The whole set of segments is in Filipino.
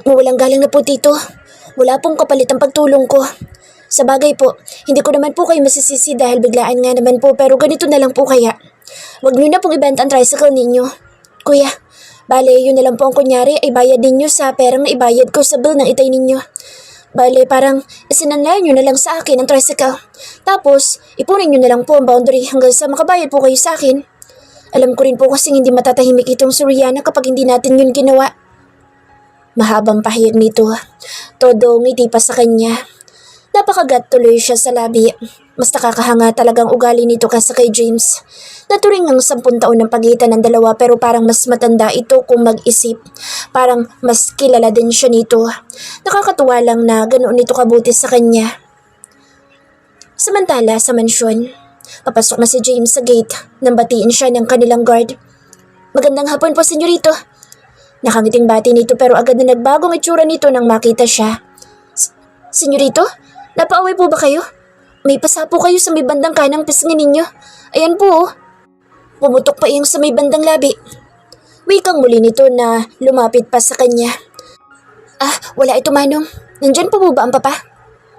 Mawalang galang na po tito. Wala pong kapalit ang pagtulong ko. Sa bagay po, hindi ko naman po kayo masisisi dahil biglaan nga naman po pero ganito na lang po kaya. Huwag niyo na pong ibenta ang tricycle ninyo. Kuya, bale yun na lang po ang kunyari ay bayad ninyo sa perang na ibayad ko sa bill ng itay ninyo. Bale parang isinanlayan nyo na lang sa akin ang tricycle. Tapos, ipunin nyo na lang po ang boundary hanggang sa makabayad po kayo sa akin. Alam ko rin po kasing hindi matatahimik itong si Rihanna kapag hindi natin yun ginawa. Mahabang pahayag nito. Todo ngiti pa sa kanya. Napakagat tuloy siya sa labi. Mas nakakahanga talagang ugali nito kaysa kay James. Naturing ang 10 taon ng pagitan ng dalawa pero parang mas matanda ito kung mag-isip. Parang mas kilala din siya nito. Nakakatuwa lang na ganoon nito kabuti sa kanya. Samantala sa mansyon, papasok na si James sa gate nang batiin siya ng kanilang guard. Magandang hapon po, senyorito. Nakangiting bati nito pero agad na nagbagong itsura nito nang makita siya. Senyorito, napaaway po ba kayo? May pasapo kayo sa may bandang kanang pisngin ninyo. Ayan po oh. Pumutok pa iyong sa may bandang labi. Wikang muli nito na lumapit pa sa kanya. Wala ito manong. Nandyan po ba ang papa?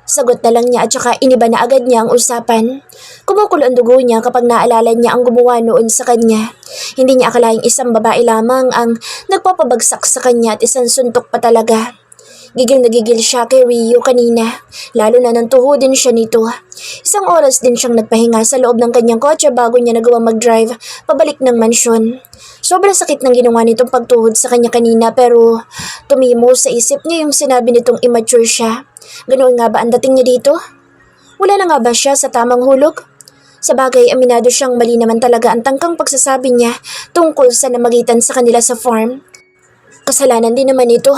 Sagot na lang niya at saka iniba na agad niya ang usapan. Kumukulo ang dugo niya kapag naalala niya ang gumawa noon sa kanya. Hindi niya akalaing isang babae lamang ang nagpapabagsak sa kanya at isang suntok pa talaga. Gigil na gigil siya kay Rio kanina, lalo na nang tuhudin siya nito. Isang oras din siyang nagpahinga sa loob ng kanyang kotse bago niya nagawang mag-drive pabalik ng mansyon. Sobrang sakit ng ginawa nitong pagtuhod sa kanya kanina pero tumimo sa isip niya yung sinabi nitong immature siya. Ganoon nga ba ang dating niya dito? Wala na nga ba siya sa tamang hulog? Sa bagay, aminado siyang mali naman talaga ang tangkang pagsasabi niya tungkol sa namagitan sa kanila sa farm. Kasalanan din naman ito.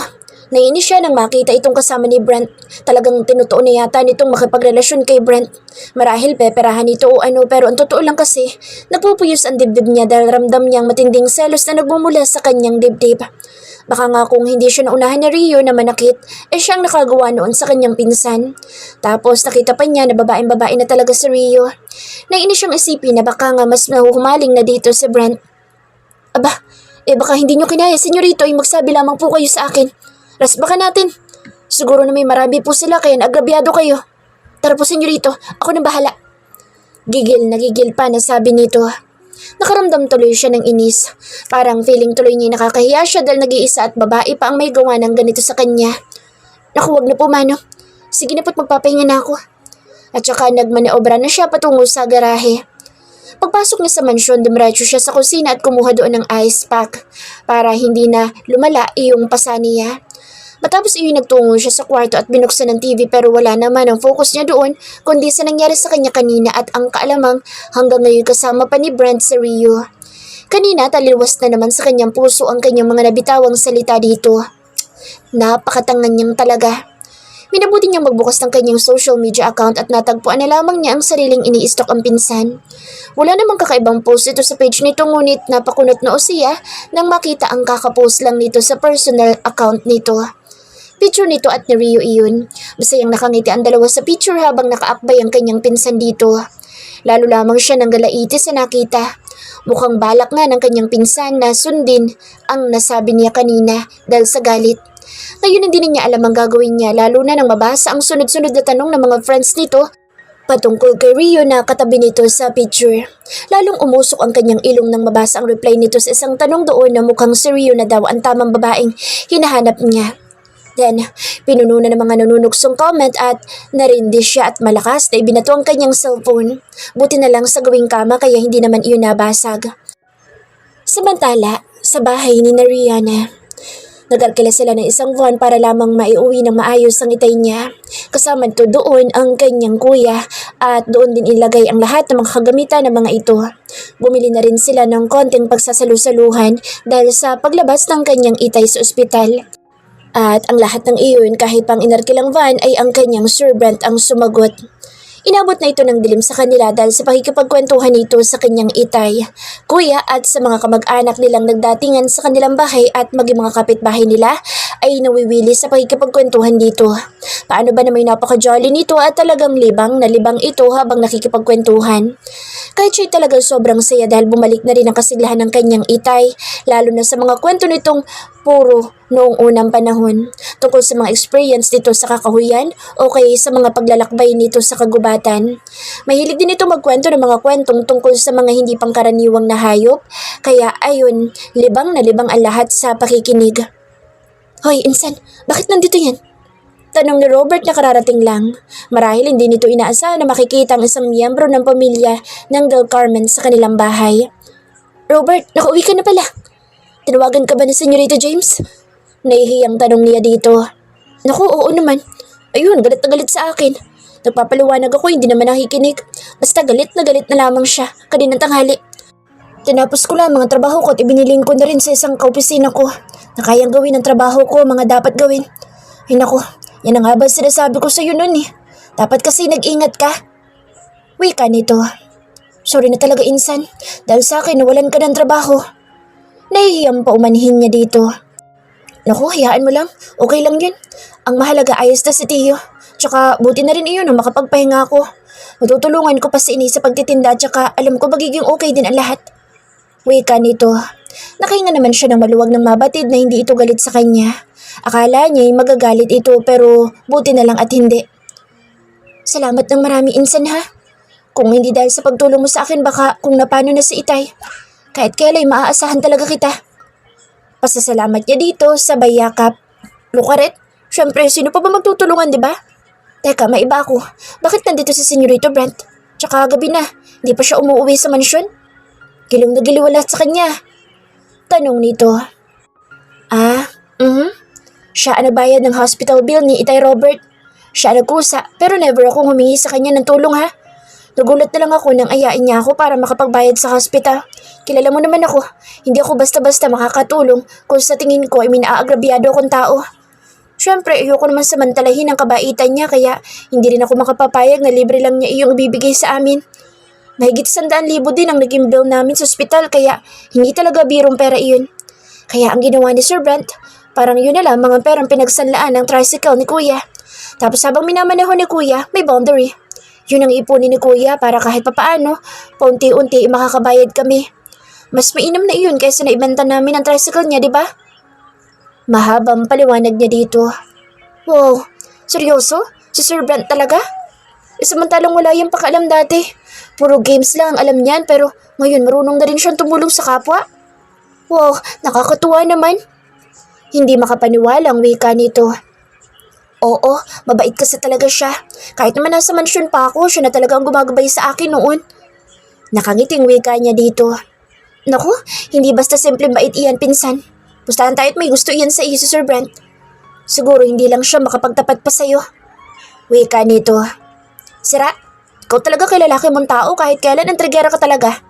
Naiinis siya nang makita itong kasama ni Brent. Talagang tinutuon na yata nitong makipagrelasyon kay Brent. Marahil peperahan ito o ano pero ang totoo lang kasi, napupuyos ang dibdib niya dahil ramdam niyang matinding selos na nagmumula sa kanyang dibdib. Baka nga kung hindi siya naunahan ni Rio na manakit, siyang nakagawa noon sa kanyang pinsan. Tapos nakita pa niya na babaeng-babae na talaga si Rio. Naiinis siyang isipin na baka nga mas nahuhumaling na dito si Brent. Baka hindi niyo kinaya, senyorito, ay magsabi lamang po kayo sa akin. Rasbakan natin. Siguro na may marami po sila kaya naagrabyado kayo. Tara po, senyorito, ako nang bahala. Gigil na gigil pa na sabi nito. Nakaramdam tuloy siya ng inis. Parang feeling tuloy niya nakakahiya siya dahil nag-iisa at babae pa ang may gawa ng ganito sa kanya. Naku, wag na po, mano. Sige na po't magpapahinga na ako. At saka nagmaneobra na siya patungo sa garahe. Pagpasok niya sa mansyon, dumiretso siya sa kusina at kumuha doon ng ice pack para hindi na lumala iyong pasa niya. Matapos iyon nagtungo siya sa kwarto at binuksan ng TV pero wala naman ang focus niya doon kundi sa nangyari sa kanya kanina at ang kaalamang hanggang ngayon kasama pa ni Brent sa Rio. Kanina taliwas na naman sa kanyang puso ang kanyang mga nabitawang salita dito. Napakatangan niyang talaga. Minabuti niyang magbukas ng kanyang social media account at natagpuan na lamang niya ang sariling ini-stalk ang pinsan. Wala namang kakaibang post ito sa page nito ngunit napakunot na siya nang makita ang kakapost lang nito sa personal account nito. Picture nito at ni Rio iyon. Masayang nakangiti ang dalawa sa picture habang nakaakbay ang kanyang pinsan dito. Lalo lamang siya ng galaiti sa nakita. Mukhang balak nga ng kanyang pinsan na sundin ang nasabi niya kanina dahil sa galit. Ngayon hindi niya alam ang gagawin niya lalo na nang mabasa ang sunod-sunod na tanong ng mga friends nito patungkol kay Rio na katabi nito sa picture. Lalong umusok ang kanyang ilong nang mabasa ang reply nito sa isang tanong doon na mukhang si Rio na daw ang tamang babaeng hinahanap niya. Then, pinuno na ng mga nanunuksong comment at narindi siya at malakas na ibinato ang kanyang cellphone. Buti na lang sa gawing kama kaya hindi naman iyon nabasag. Samantala, sa bahay ni Rihanna, nag-alkila sila ng isang van para lamang maiuwi ng maayos ang itay niya. Kasama nito doon ang kanyang kuya at doon din ilagay ang lahat ng mga kagamitan ng mga ito. Bumili na rin sila ng konting pagsasalusaluhan dahil sa paglabas ng kanyang itay sa ospital. At ang lahat ng iyon kahit pang inarkilang van ay ang kanyang servant ang sumagot. Inabot na ito ng dilim sa kanila dahil sa pakikipagkwentuhan nito sa kanyang itay, kuya at sa mga kamag-anak nilang nagdatingan sa kanilang bahay at maging mga kapitbahay nila ay nawiwili sa pakikipagkwentuhan dito. Paano ba na may napaka-jolly nito at talagang libang na libang ito habang nakikipagkwentuhan. Kahit siya'y talagang sobrang saya dahil bumalik na rin ang kasiglahan ng kanyang itay, lalo na sa mga kwento nitong puro noong unang panahon tungkol sa mga experience dito sa kakahuyan o kaya sa mga paglalakbay nito sa kagubatan. Mahilig din ito magkwento ng mga kwentong tungkol sa mga hindi pangkaraniwang na hayop, kaya ayun, libang na libang ang lahat sa pakikinig. Hoy, Insan, bakit nandito yan? Tanong ni Robert na kararating lang. Marahil hindi nito inaasahan na makikita ang isang miyembro ng pamilya ng Del Carmen sa kanilang bahay. Robert, nakauwi ka na pala. Tinawagan ka ba ni Senyorita James? Nahihiyang tanong niya dito. Naku, oo naman. Ayun, galit na galit sa akin. Nagpapaliwanag ako, hindi naman nakikinig. Basta galit na lamang siya kaninang tanghali. Tinapos ko lang mga trabaho ko at ibiniling ko na rin sa isang kaopisina ko na kayang gawin ang trabaho ko, mga dapat gawin. Ay naku, yan ang nga ba sinasabi ko sa'yo nun eh. Dapat kasi nag-ingat ka. Wika nito. Sorry na talaga, Insan. Dahil sa akin nawalan ka ng trabaho. Nahihiyang pa umanihin niya dito. Naku, hayaan mo lang. Okay lang yun. Ang mahalaga ayos na si Tio. Tsaka buti na rin iyon na makapagpahinga ako. Matutulungan ko pa si Ini sa pagtitinda tsaka alam ko magiging okay din ang lahat. Wika nito. Nakahinga naman siya ng maluwag ng mabatid na hindi ito galit sa kanya. Akala niya'y magagalit ito pero buti na lang at hindi. Salamat ng marami, Insan ha. Kung hindi dahil sa pagtulong mo sa akin baka kung napano na si Itay. Kahit kailan maaasahan talaga kita. Pasasalamat niya dito sa bayakap. Lukaret, syempre sino pa ba magtutulungan, di ba? Teka, maiba ako. Bakit nandito si Senyorito Brent? Tsaka gabi na, hindi pa siya umuwi sa mansyon? Gilong na giliwala sa kanya. Tanong nito. Siya ang nagbayad ng hospital bill ni Itay Robert. Siya ang nagkusa pero never akong humingi sa kanya ng tulong ha. Nagulat na lang ako nang ayain niya ako para makapagbayad sa hospital. Kilala mo naman ako, hindi ako basta-basta makakatulong kung sa tingin ko ay minaagrabyado akong tao. Siyempre, ayoko naman samantalahin ang kabaitan niya kaya hindi rin ako makapapayag na libre lang niya iyong ibibigay sa amin. Mahigit 100,000 din ang naging bill namin sa ospital kaya hindi talaga birong pera iyon. Kaya ang ginawa ni Sir Brent, parang yun na lang mga perang pinagsanlaan ng tricycle ni Kuya. Tapos habang minamaneho ni Kuya, may boundary. Yun ang ipunin ni Kuya para kahit papaano, paunti-unti makakabayad kami. Mas mainam na iyon kaysa naibenta namin ang tricycle niya, di ba? Mahabang paliwanag niya dito. Wow, seryoso? Si Sir Brent talaga? Samantalang wala yung pakialam dati. Puro games lang ang alam niyan pero ngayon marunong na rin siyang tumulong sa kapwa. Wow, nakakatuwa naman. Hindi makapaniwalang wika nito. Oo, mabait kasi talaga siya. Kahit naman nasa mansyon pa ako, siya na talaga ang gumagabay sa akin noon. Nakangiting wika niya dito. Naku, hindi basta simple bait iyan, pinsan. Pustahan tayo at may gusto iyan sa iyo si Sir Brent. Siguro hindi lang siya makapagtapat pa sa'yo. Wika nito. Sira, ikaw talaga kay lalaki mong tao kahit kailan ang trigera ka talaga.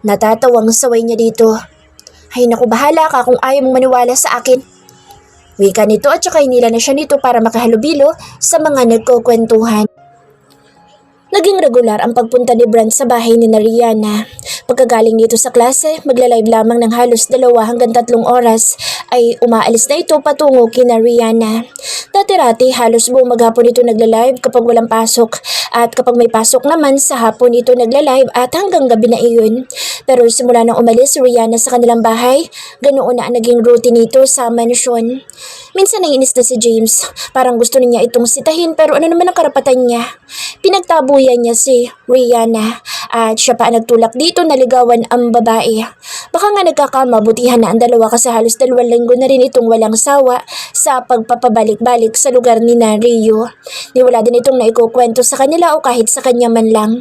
Natatawang saway niya dito. Ay naku, bahala ka kung ayaw mong maniwala sa akin. Wika nito at saka hinila na siya nito para makahalubilo sa mga nagkukwentuhan. Naging regular ang pagpunta ni Brent sa bahay ni Rihanna. Pagkagaling nito sa klase, magla-live lamang ng halos 2 hanggang 3 oras ay umaalis na ito patungo kina Rihanna. Dati-rati halos buong maghapon ito nagla-live kapag walang pasok at kapag may pasok naman sa hapon ito nagla-live at hanggang gabi na iyon. Pero simula nang umalis si Rihanna sa kanilang bahay, ganoon na ang naging routine nito sa mansyon. Minsan naiinis na si James, parang gusto niya itong sitahin pero ano naman ang karapatan niya. Pinagtabuyan niya si Rihanna at siya pa ang nagtulak dito na ligawan ang babae. Baka nga nagkakamabutihan na ang dalawa kasi halos 2 linggo na rin itong walang sawa sa pagpapabalik-balik sa lugar ni Rio. Ni wala din itong naikukwento sa kanila o kahit sa kanya man lang.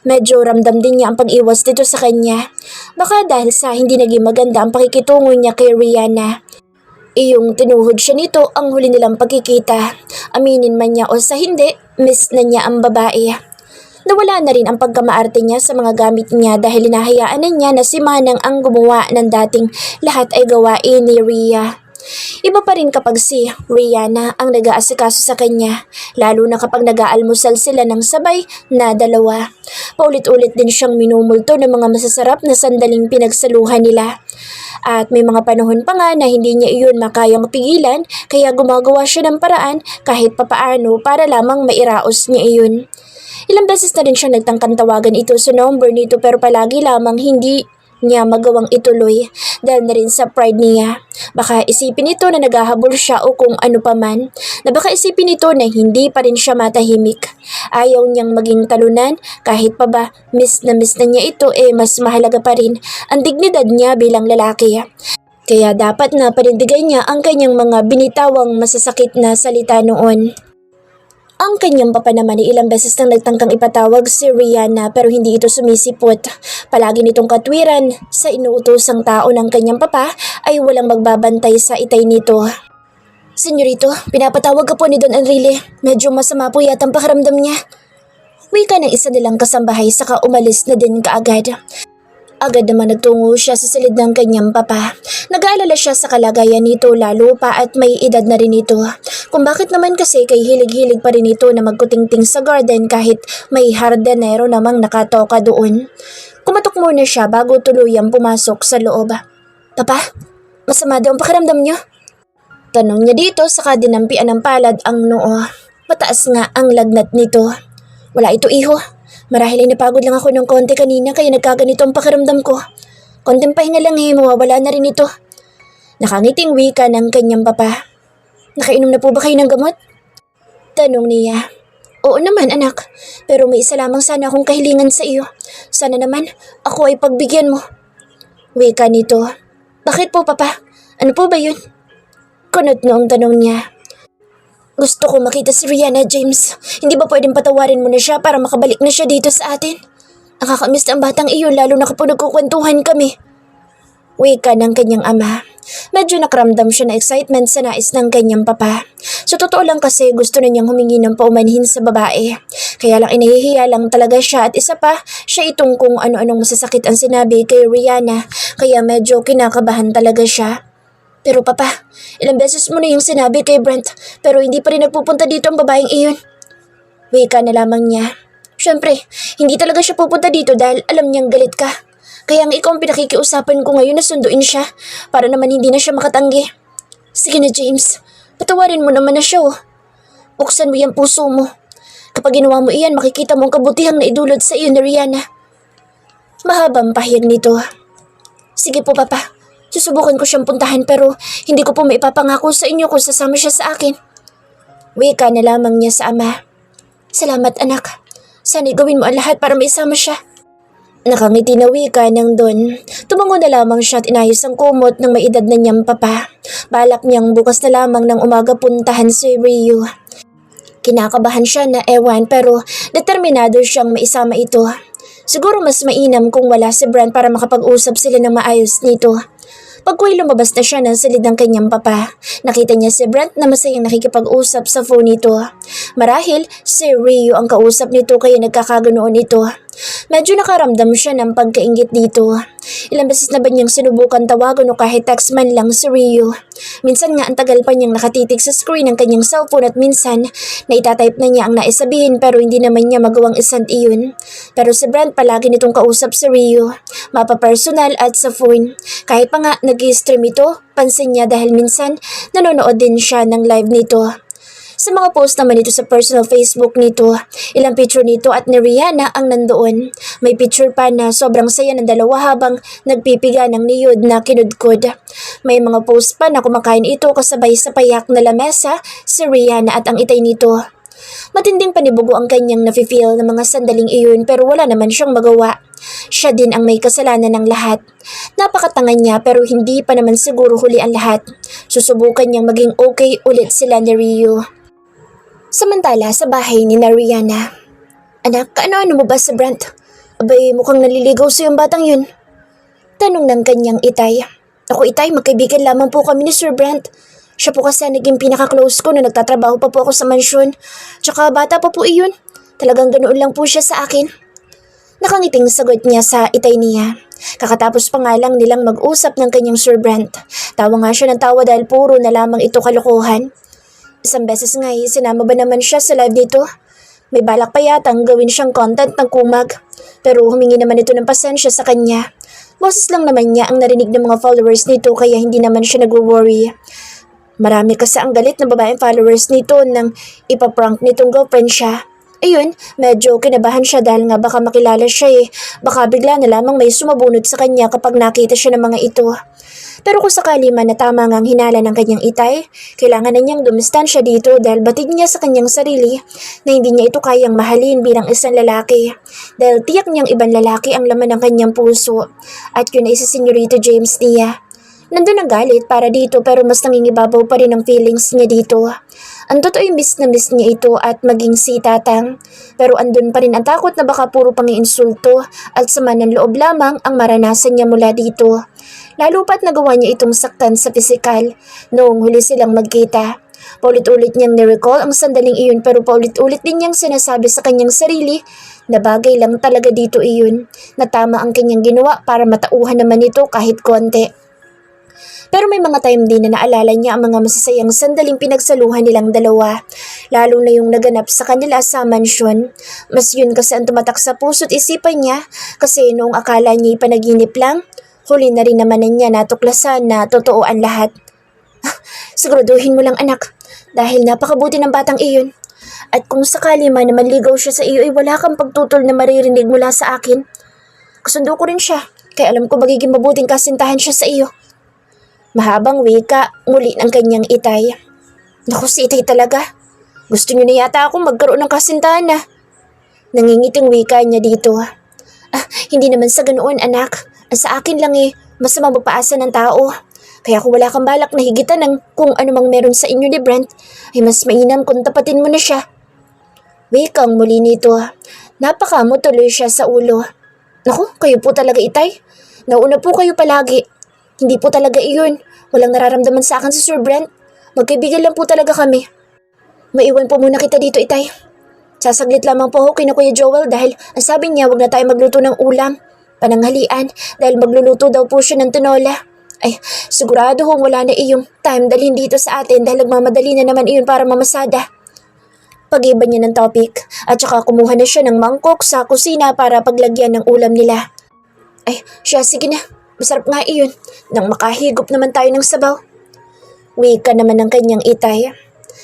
Medyo ramdam din niya ang pag-iwas dito sa kanya. Baka dahil sa hindi naging maganda ang pakikitungo niya kay Rihanna. Iyong tinuhod siya nito ang huli nilang pagkikita. Aminin man niya o sa hindi, miss na niya ang babae. Nawala na rin ang pagkamaarte niya sa mga gamit niya dahil hinahayaan na niya na si Manang ang gumawa ng dating lahat ay gawain ni Rhea. Iba pa rin kapag si Rihanna ang nag-aasikaso sa kanya, lalo na kapag nag-aalmusal sila ng sabay na dalawa. Paulit-ulit din siyang minumulto ng mga masasarap na sandaling pinagsaluhan nila. At may mga panahon pa nga na hindi niya iyon makayang pigilan, kaya gumagawa siya ng paraan kahit papaano para lamang mairaos niya iyon. Ilang beses na rin siya nagtangkang tawagan ito sa number nito pero palagi lamang hindi niya magawang ituloy dahil na rin sa pride niya. Baka isipin nito na naghahabol siya o kung ano pa man, na baka isipin nito na hindi pa rin siya matahimik. Ayaw niyang maging talunan kahit pa ba miss na niya ito mas mahalaga pa rin ang dignidad niya bilang lalaki. Kaya dapat na panindigan niya ang kanyang mga binitawang masasakit na salita noon. Ang kanyang papa naman ay ilang beses nang nagtangkang ipatawag si Rihanna pero hindi ito sumisipot. Palagi nitong katwiran sa inuutosang tao ng kanyang papa ay walang magbabantay sa itay nito. Senyorito, pinapatawag ka po ni Don Enrile. Medyo masama po yata ang pakiramdam niya. Wika ng isa nilang kasambahay saka umalis na din kaagad. Agad naman nagtungo siya sa silid ng kanyang papa. Nag-aalala siya sa kalagayan nito lalo pa at may edad na rin ito. Kung bakit naman kasi kay hilig-hilig pa rin ito na magkutingting sa garden kahit may hardinero namang nakatoka doon. Kumatok muna siya bago tuluyang pumasok sa loob. Papa, masama daw ang pakiramdam niyo? Tanong niya dito saka dinampian ng palad ang noo. Mataas nga ang lagnat nito. Wala ito iho. Marahil ay napagod lang ako ng konti kanina kaya nagkaganito ang pakiramdam ko. Konting pahinga lang mawawala na rin ito. Nakangiting wika ng kanyang papa. Nakainom na po ba kayo ng gamot? Tanong niya. Oo naman anak, pero may isa lamang sana akong kahilingan sa iyo. Sana naman ako ay pagbigyan mo. Wika nito. Bakit po papa? Ano po ba yun? Kunot noong tanong niya. Gusto ko makita si Rihanna, James. Hindi ba pwedeng patawarin mo na siya para makabalik na siya dito sa atin? Nakakamiss na ang batang iyon lalo na kapag nagkukwentuhan kami. Wika ng kanyang ama. Medyo nakaramdam siya na excitement sa nais ng kanyang papa. Sa totoo lang kasi gusto na niyang humingi ng paumanhin sa babae. Kaya lang inahihiya lang talaga siya at isa pa, siya itong kung ano-anong masasakit ang sinabi kay Rihanna. Kaya medyo kinakabahan talaga siya. Pero papa, ilang beses mo na yung sinabi kay Brent pero hindi pa rin nagpupunta dito ang babaeng iyon. Wika na lamang niya. Siyempre, hindi talaga siya pupunta dito dahil alam niyang galit ka. Kaya nga ikaw ang pinakikiusapan ko ngayon na sunduin siya para naman hindi na siya makatanggi. Sige na James, patawarin mo naman na siya oh. Buksan mo yung puso mo. Kapag ginawa mo iyan, makikita mo ang kabutihang na idulot sa iyo ni Rihanna. Mahabang pahayag nito. Sige po papa. Susubukan ko siyang puntahan pero hindi ko po maipapangako sa inyo kung sasama siya sa akin. Wika na lamang niya sa ama. Salamat anak. Sana'y gawin mo ang lahat para maisama siya. Nakangiti na wika ng Don. Tumango na lamang siya at inayos ang kumot ng may edad na niyang papa. Balak niyang bukas na lamang ng umaga puntahan si Ryu. Kinakabahan siya na ewan pero determinado siyang maisama ito. Siguro mas mainam kung wala si Brent para makapag-usap sila ng maayos nito. Pagku'y lumabas na siya ng silid ng kanyang papa, nakita niya si Brent na masayang nakikipag-usap sa phone nito. Marahil si Ryu ang kausap nito kaya nagkakaganoon ito. Medyo nakaramdam siya ng pagkaingit dito. Ilang beses na ba niyang sinubukan tawagan o kahit text man lang si Ryu. Minsan nga ang tagal pa niyang nakatitig sa screen ng kanyang cellphone at minsan na itatype na niya ang naisabihin pero hindi naman niya magawang isend iyon. Pero si Brent palagi nitong kausap si Ryu, mapa-personal at sa phone. Kahit pa nga nag-i-stream ito, pansin niya dahil minsan nanonood din siya ng live nito. Sa mga post naman nito sa personal Facebook nito, ilang picture nito at ni Rihanna ang nandoon. May picture pa na sobrang saya ng dalawa habang nagpipiga ng niyod na kinudkod. May mga post pa na kumakain ito kasabay sa payak na lamesa si Rihanna at ang itay nito. Matinding panibugo ang kanyang nafe-feel ng mga sandaling iyon pero wala naman siyang magawa. Siya din ang may kasalanan ng lahat. Napakatanga niya pero hindi pa naman siguro huli ang lahat. Susubukan niyang maging okay ulit sila ni Ryu. Samantala sa bahay ni Rihanna. Anak, ano-ano mo ba si Brent? Abay, mukhang naliligaw sa yung batang yun. Tanong ng kanyang itay. Ako itay, magkaibigan lamang po kami ni Sir Brent. Siya po kasi naging pinaka-close ko na nagtatrabaho pa po ako sa mansyon. Tsaka bata pa po iyon. Talagang ganoon lang po siya sa akin. Nakangiting sagot niya sa itay niya. Kakatapos pa nga lang nilang mag-usap ng kanyang Sir Brent. Tawa nga siya ng tawa dahil puro na lamang ito kalokohan. Isang beses nga sinama ba naman siya sa live nito? May balak pa yatang gawin siyang content ng kumag. Pero humingi naman ito ng pasensya sa kanya. Boses lang naman niya ang narinig ng mga followers nito kaya hindi naman siya nag-worry. Marami kasi ang galit ng babaeng followers nito nang ipaprank nitong girlfriend siya. Ayun, medyo kinabahan siya dahil nga baka makilala siya Baka bigla na lamang may sumabunod sa kanya kapag nakita siya ng mga ito. Pero kung sakali man na tama ngang hinala ng kanyang itay, kailangan na niyang dumistansya dito dahil batid niya sa kanyang sarili na hindi niya ito kayang mahalin bilang isang lalaki. Dahil tiyak niyang ibang lalaki ang laman ng kanyang puso. At yun ay si Senyorito James niya. Nandun ang galit para dito pero mas nangingibabaw pa rin ang feelings niya dito. Ang totoo miss na miss niya ito at maging si Tatang. Pero andun pa rin ang takot na baka puro pang-iinsulto at sama ng loob lamang ang maranasan niya mula dito. Lalo pa't nagawa niya itong saktan sa pisikal noong huli silang magkita. Paulit-ulit niyang nirecall ang sandaling iyon pero paulit-ulit din niyang sinasabi sa kanyang sarili na bagay lang talaga dito iyon na tama ang kanyang ginawa para matauhan naman ito kahit konti. Pero may mga time din na naalala niya ang mga masasayang sandaling pinagsaluhan nilang dalawa, lalo na yung naganap sa kanila sa mansyon. Mas yun kasi ang tumatak sa puso't isipan niya kasi noong akala niya panaginip lang, huli na rin naman niya natuklasan na totoo ang lahat. Siguraduhin mo lang anak, dahil napakabuti ng batang iyon. At kung sakali man na manligaw siya sa iyo ay wala kang pagtutol na maririnig mula sa akin. Kasundo ko rin siya, kaya alam ko magiging mabuting kasintahan siya sa iyo. Mahabang wika muli ng kanyang itay. Naku si itay talaga. Gusto niyo na yata akong magkaroon ng kasintahan na. Nangingiting wika niya dito. Hindi naman sa ganoon anak. Sa akin lang masama magpaasa ng tao. Kaya kung wala kang balak na higitan ng kung anumang meron sa inyo ni Brent, ay mas mainam kung tapatin mo na siya. Wikang muli nito. Napakamo tuloy siya sa ulo. Naku, kayo po talaga itay. Nauna po kayo palagi. Hindi po talaga iyon. Walang nararamdaman sa akin si Sir Brent. Magkaibigan lang po talaga kami. Maiwan po muna kita dito, itay. Sasaglit lamang po ako kina Kuya Joel dahil ang sabi niya wag na tayo magluto ng ulam. Pananghalian dahil magluluto daw po siya ng tinola. Ay, sigurado hong wala na iyong time dalhin dito sa atin dahil nagmamadali na naman iyon para mamasada. Pag-iba niya ng topic at saka kumuha na siya ng mangkok sa kusina para paglagyan ng ulam nila. Ay, siya sige na. Masarap nga iyon nang makahigop naman tayo ng sabaw. Wika naman ng kanyang itay.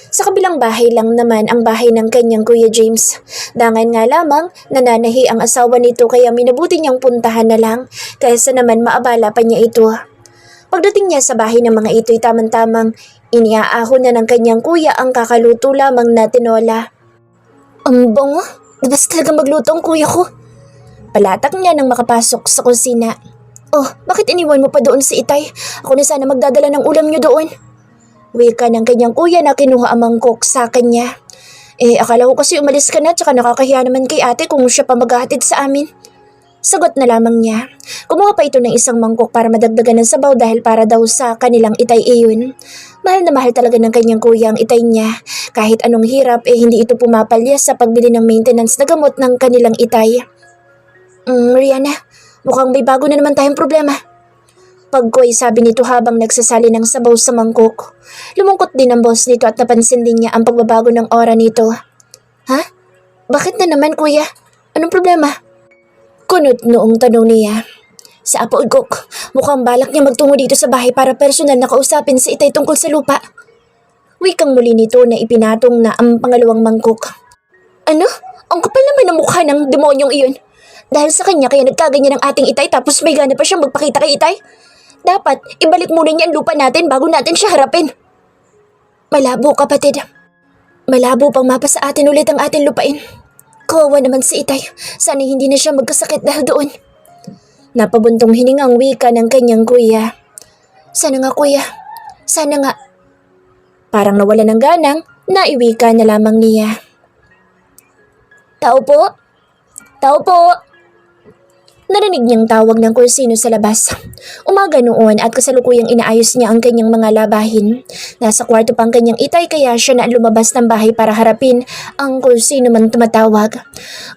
Sa kabilang bahay lang naman ang bahay ng kanyang Kuya James. Dangan nga lamang nananahi ang asawa nito kaya minabuti niyang puntahan na lang kaysa naman maabala pa niya ito. Pagdating niya sa bahay ng mga ito'y tamang-tamang iniaahon na ng kanyang kuya ang kakaluto lamang na tinola. Ang bango, labas talaga magluto ang kuya ko. Palatak niya nang makapasok sa kusina. Oh, bakit iniwan mo pa doon si itay? Ako na sana magdadala ng ulam niyo doon. Wika ng kanyang kuya na kinuha ang mangkok sa kanya. Akala ko kasi umalis ka na tsaka nakakahiya naman kay ate kung siya pa maghahatid sa amin. Sagot na lamang niya. Kumuha pa ito ng isang mangkok para madagdagan ng sabaw dahil para daw sa kanilang itay iyon. Mahal na mahal talaga ng kanyang kuya ang itay niya. Kahit anong hirap hindi ito pumapalya sa pagbili ng maintenance na gamot ng kanilang itay. Rihanna, mukhang may bago na naman tayong problema. Pagkoy sabi nito habang nagsasali ng sabaw sa mangkok. Lumungkot din ang boss nito at napansin din niya ang pagbabago ng aura nito. Ha? Bakit na naman kuya? Anong problema? Kunot noong tanong niya. Sa Apo Igok, mukhang balak niya magtungo dito sa bahay para personal na kausapin si itay tungkol sa lupa. Wikang muli nito na ipinatong na ang pangalawang mangkok. Ano? Ang kapal naman ang mukha ng demonyong iyon. Dahil sa kanya kaya nagkaganyan ng ating itay tapos may gana pa siyang magpakita kay itay. Dapat ibalik muna niya ang lupa natin bago natin siya harapin. Malabo kapatid. Malabo pang mapa sa atin ulit ang ating lupain. Kawawa naman si itay. Sana hindi na siya magkasakit dahil doon. Napabuntong hiningang wika ng kanyang kuya. Sana nga kuya. Sana nga. Parang nawala ng ganang, naiwika na lamang niya. Tao po? Tao po? Narinig niyang tawag ng kursino sa labas. Umaga noon at kasalukuyang inaayos niya ang kanyang mga labahin. Nasa kwarto pang kanyang itay kaya siya na lumabas ng bahay para harapin ang kursino man tumatawag.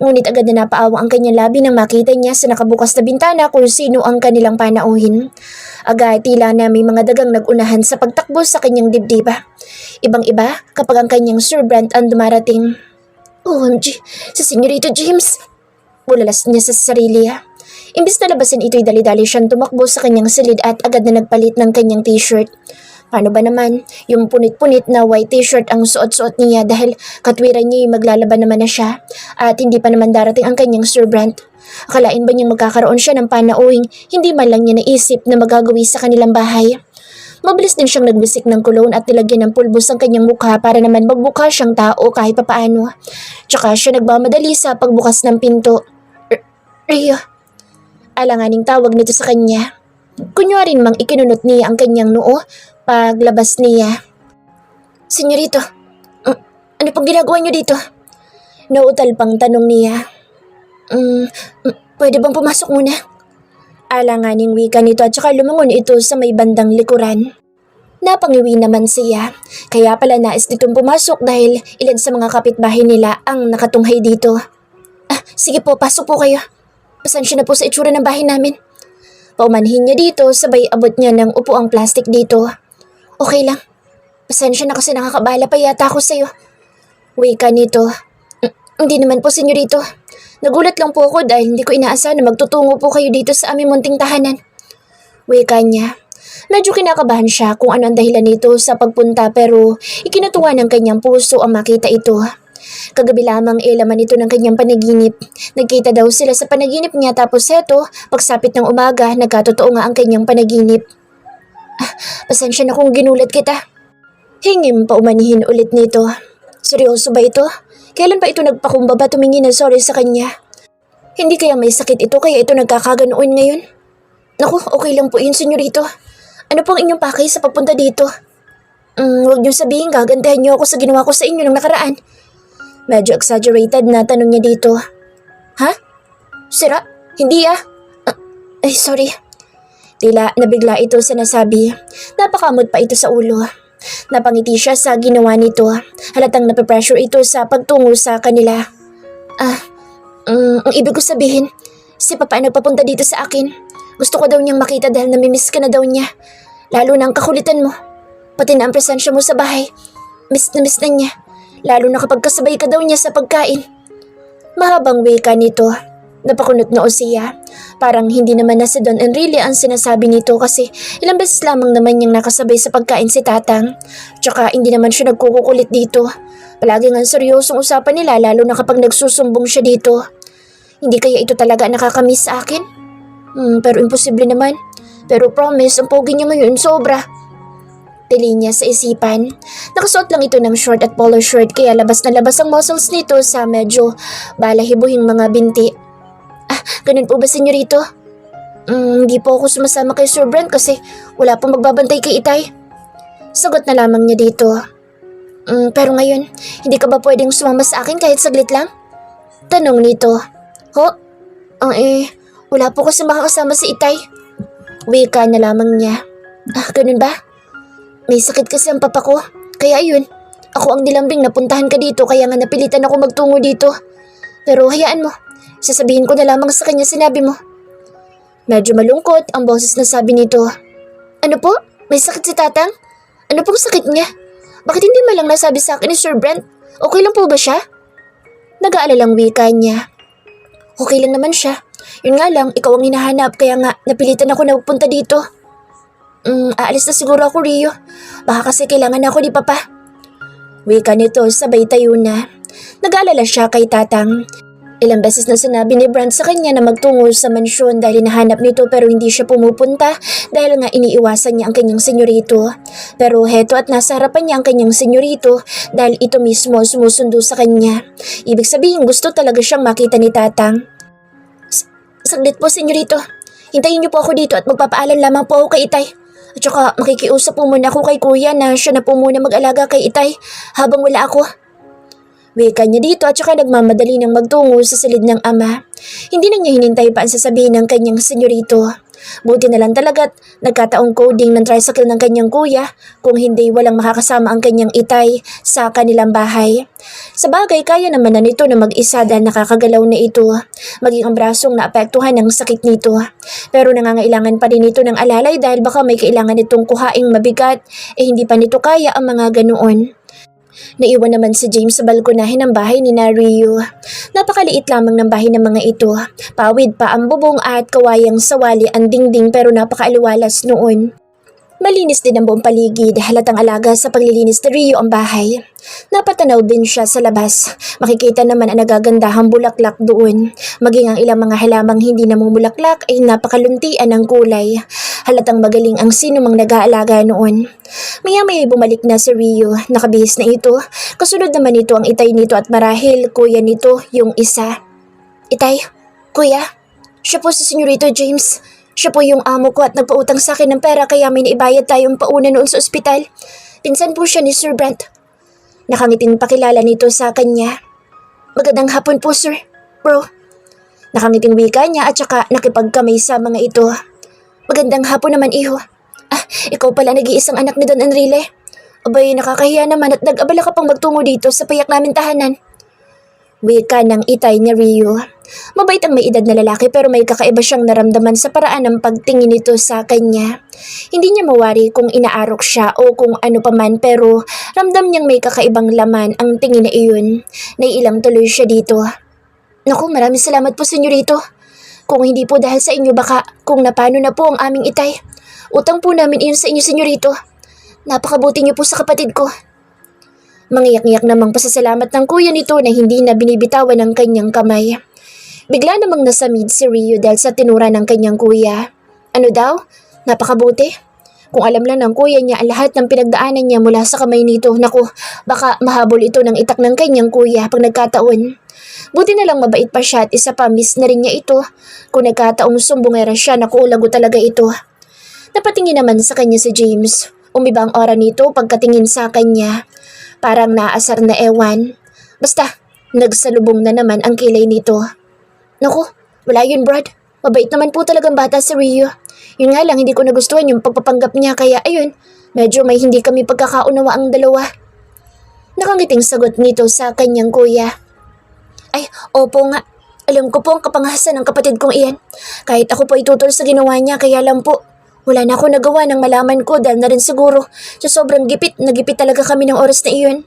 Ngunit agad na napaawa ang kanyang labi nang makita niya sa nakabukas na bintana kung sino ang kanilang panauhin. Agad tila na may mga dagang nagunahan sa pagtakbo sa kanyang dibdib. Ibang-iba kapag ang kanyang servant ang dumarating. OMG, si Senyorito James! Bulalas niya sa sarili. Imbis na labasin ito'y dali-dali siyang tumakbo sa kanyang silid at agad na nagpalit ng kanyang t-shirt. Paano ba naman, yung punit-punit na white t-shirt ang suot-suot niya dahil katwiran niya maglalaban naman na siya at hindi pa naman darating ang kanyang servant. Akalain ba niyang magkakaroon siya ng panauhing hindi man lang niya naisip na magagawi sa kanilang bahay? Mabilis din siyang nagbisik ng cologne at nilagyan ng pulbos ang kanyang mukha para naman magbuka siyang tao kahit papaano. Tsaka siya nagmamadali sa pagbukas ng pinto. Rio. Alanganing tawag nito sa kanya. Kunyarin mang ikinunot niya ang kanyang noo paglabas niya. Senyorito, ano pong ginagawa niyo dito? Nautal pang tanong niya. Pwede bang pumasok muna? Alanganing wika nito at saka lumangon ito sa may bandang likuran. Napangiwi naman siya, kaya pala nais nitong pumasok dahil ilan sa mga kapitbahay nila ang nakatunghay dito. Sige po, pasok po kayo. Pasensya na po sa itsura ng bahay namin. Paumanhin niya dito sabay abot niya ng upuang plastic dito. Okay lang. Pasensya na kasi nakakabala pa yata ako sa'yo. Wika nito. Hindi naman po, senyorito. Nagulat lang po ako dahil hindi ko inaasahan na magtutungo po kayo dito sa aming munting tahanan. Wika niya. Medyo kinakabahan siya kung ano ang dahilan nito sa pagpunta pero ikinutuwa ng kanyang puso ang makita ito. Kagabi lamang laman ito ng kanyang panaginip. Nagkita daw sila sa panaginip niya tapos eto, pagsapit ng umaga, nagkatotoo nga ang kanyang panaginip. Pasensya na kung ginulat kita. Hingim pa umanihin ulit nito. Seryoso ba ito? Kailan ba ito nagpakumbaba tumingin ng sorry sa kanya? Hindi kaya may sakit ito kaya ito nagkakaganoon ngayon? Naku, okay lang po yun, senyorito. Ano pong inyong pakay sa pagpunta dito? Huwag niyo sabihin gagandahan niyo ako sa ginawa ko sa inyo ng nakaraan. Medyo exaggerated na tanong niya dito. Ha? Sira? Hindi Ay, sorry. Tila nabigla ito sa nasabi. Napakamot pa ito sa ulo. Napangiti siya sa ginawa nito. Halatang nape-pressure ito sa pagtungo sa kanila. Ang ibig ko sabihin, si Papa ay nagpapunta dito sa akin. Gusto ko daw niyang makita dahil namimiss ka na daw niya. Lalo na ang kakulitan mo. Pati na ang presensya mo sa bahay. Miss na niya. Lalo na kapag kasabay ka daw niya sa pagkain. Mahabang wika nito. Napakunot noo siya. Parang hindi naman na si Don Enrile ang sinasabi nito kasi ilang beses lamang naman niyang nakasabay sa pagkain si Tatang. Tsaka hindi naman siya nagkukukulit dito. Palaging ang seryosong usapan nila lalo na kapag nagsusumbong siya dito. Hindi kaya ito talaga nakakamiss sa akin? Pero imposible naman. Pero promise, ang pogi niya ngayon sobra. Tili niya sa isipan. Nakasuot lang ito ng short at polo shirt kaya labas na labas ang muscles nito sa medyo balahibuhing mga binti. Ganun po ba, senyorito? Hindi po ako sumasama kay Sir Brent kasi wala pong magbabantay kay Itay. Sagot na lamang niya dito. Pero ngayon, hindi ka ba pwedeng sumama sa akin kahit saglit lang? Tanong nito. Ho? Wala po kasi makakasama si Itay. Wika na lamang niya. Ganun ba? May sakit kasi ang papa ko. Kaya ayun, ako ang nilambing napuntahan ka dito kaya nga napilitan ako magtungo dito. Pero hayaan mo, sasabihin ko na lamang sa kanya sinabi mo. Medyo malungkot ang boses na sabi nito. Ano po? May sakit si Tatang? Ano pong sakit niya? Bakit hindi man lang nasabi sa akin ni Sir Brent? Okay lang po ba siya? Nag-aalalang wika niya. Okay lang naman siya. Yun nga lang, ikaw ang hinahanap kaya nga napilitan ako na magpunta dito. Aalis na siguro ako, Rio. Baka kasi kailangan ako ni Papa. Wika nito sabay tayo na. Nag-aalala siya kay Tatang. Ilang beses na sinabi ni Brent sa kanya na magtungo sa mansyon dahil hinahanap nito pero hindi siya pumupunta dahil nga iniiwasan niya ang kanyang senyorito. Pero heto at nasa harapan niya ang kanyang senyorito dahil ito mismo sumusundo sa kanya. Ibig sabihin gusto talaga siyang makita ni Tatang. Saglit po, senyorito. Hintayin niyo po ako dito at magpapaalam lamang po ako kay Itay. At saka makikiusap po muna ako kay Kuya na siya na po muna mag-alaga kay Itay habang wala ako. Wika niya dito at saka nagmamadali ng magtungo sa silid ng ama. Hindi na niya hinintay pa ang sasabihin ng kanyang senyorito. Buti na lang talaga't nagkataong coding ng tricycle ng kanyang kuya, kung hindi walang makakasama ang kanyang itay sa kanilang bahay. Sa bagay, kaya naman na nito na mag-isa dahil nakakagalaw na ito, maging ang brasong naapektuhan ng sakit nito. Pero nangangailangan pa rin ito ng alalay dahil baka may kailangan itong kuhaing mabigat, hindi pa nito kaya ang mga ganoon. Naiwan naman si James sa balkonahin ng bahay ni Rio. Napakaliit lamang ng bahay ng mga ito. Pawid pa ang bubong at kawayang sawali ang dingding pero napakaaliwalas noon. Malinis din ang buong paligid, halatang alaga sa paglilinis ni Rio ang bahay. Napatanaw din siya sa labas. Makikita naman ang nagagandahang bulaklak doon. Maging ang ilang mga halamang hindi namumulaklak ay napakaluntian ng kulay. Halatang magaling ang sinumang nag-aalaga noon. Maya-maya bumalik na si Rio, nakabihis na ito. Kasunod naman ito ang itay nito at marahil kuya nito yung isa. Itay, kuya, siya po si Senyorito James. Siya po yung amo ko at nagpautang sa akin ng pera kaya may naibayad tayong pauna noon sa ospital. Pinsan po siya ni Sir Brent. Nakangiting pakilala nito sa kanya. Magandang hapon po, sir. Bro. Nakangiting wika niya at saka nakipagkamay sa mga ito. Magandang hapon naman, iho. Ikaw pala nag-iisang anak ni Don Enrile. Abay, nakakahiya naman at nag-abala ka pang magtungo dito sa payak namin tahanan. Wika ng itay ni Rio. Mabait ang may edad na lalaki pero may kakaiba siyang naramdaman sa paraan ng pagtingin nito sa kanya. Hindi niya mawari kung inaarok siya o kung ano paman pero ramdam niyang may kakaibang laman ang tingin na iyon. Naiilang tuloy siya dito. Naku, maraming salamat po, senyorito. Kung hindi po dahil sa inyo baka kung napano na po ang aming itay. Utang po namin iyon sa inyo, senyorito. Napakabuti niyo po sa kapatid ko. Mangiyak-ngiyak namang pasasalamat ng kuya nito na hindi na binibitawan ng kanyang kamay. Bigla namang nasamid si Rio dahil sa tinura ng kanyang kuya. Ano daw? Napakabuti. Kung alam lang ng kuya niya ang lahat ng pinagdaanan niya mula sa kamay nito, naku, baka mahabol ito ng itak ng kanyang kuya pag nagkataon. Buti na lang mabait pa siya at isa pa miss na rin niya ito. Kung nagkataong sumbongera siya, naku, lago talaga ito. Napatingin naman sa kanya si James. Umiba ang aura nito pagkatingin sa kanya. Parang naasar na ewan. Basta, nagsalubong na naman ang kilay nito. Naku, wala yun, Brad. Mabait naman po talagang bata si Rio. Yun nga lang, hindi ko nagustuhan yung pagpapanggap niya kaya ayun, medyo may hindi kami pagkakaunawa ang dalawa. Nakangiting sagot nito sa kanyang kuya. Ay, opo nga. Alam ko po ang kapangasan ng kapatid kong iyan. Kahit ako po itutol sa ginawa niya kaya lang po. Wala na ako nagawa ng malaman ko dahil na rin siguro sa sobrang gipit na gipit talaga kami ng oras na iyon.